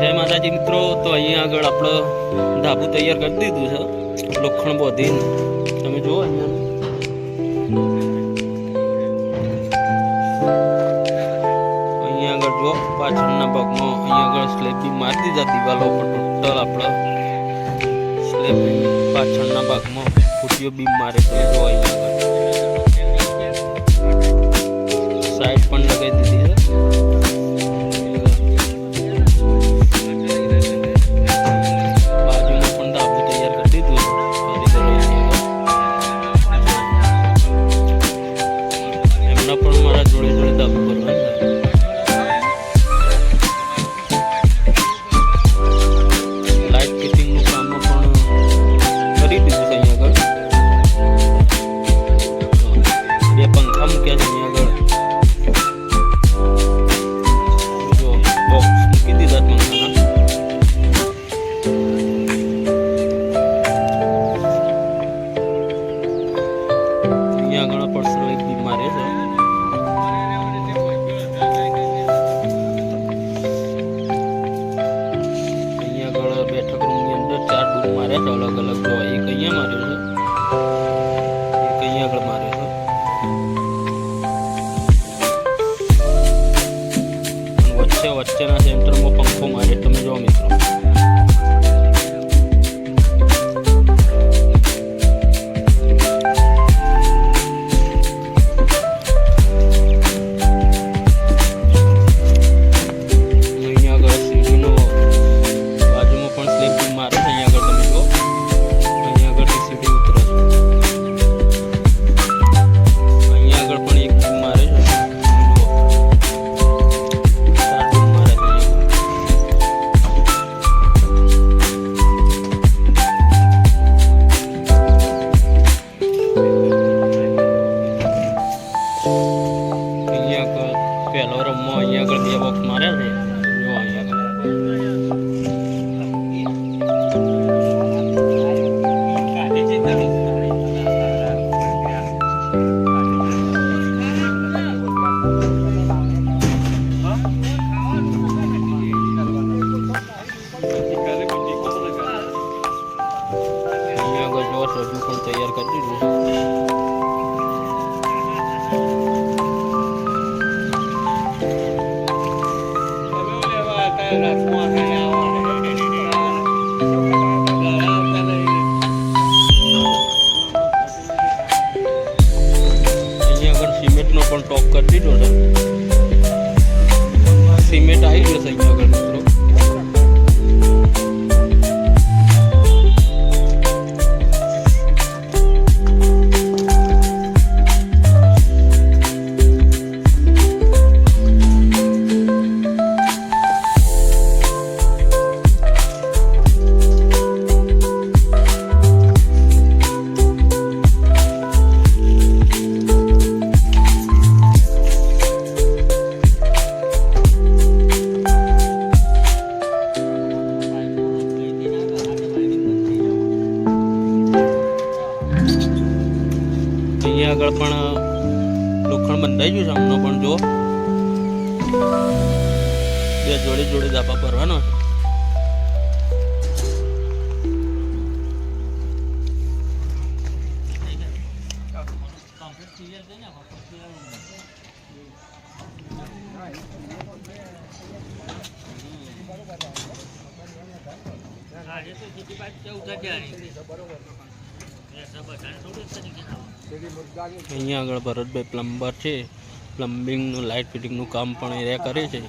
જય માતાજી મિત્રો, તો અહીંયા આગળ આપણે ધાબુ તૈયાર કરી દીધું છે. લોખંડ બાંધીને તમે જુઓ અહીંયા આગળ જો પાછળના ભાગમાં અહીંયા આગળ સ્લેબ બી મારી દીધા દિવાલો પર. ટોટલ આપણે સ્લેબ પાછળના ભાગમાં ફૂટીઓ બીમ મારે તો જો અહીંયા આગળ સાઈડ પણ લગાવી દીધી છે. અલગ અલગ જો એક અહીંયા માર્યો છે, એક અહીંયા આગળ માર્યો છે, વચ્ચેના સેન્ટરમાં પંખો મારે. તમે જો મિત્રો પહેલો રમવો અહીંયા આગળ બે બોક્સ માર્યા છે. જો અહીંયા આગળ જો રજૂ પણ તૈયાર કરી દીધું છે. સિમેન્ટનો પણ ટોપ કરી દીધો છે. સિમેન્ટ આવી જશે અહીંયા આગળ મિત્રો. અહીંયા આગળ પણ લોખંડ બંધાઈ ગયું છે. આમનો પણ જો બે જોડે જોડે ધાબા ભરવાનો છે. અહીંયા આગળ ભરતભાઈ પ્લમ્બર છે. પ્લમ્બિંગનું લાઇટ ફિટિંગનું કામ પણ એ કરે છે.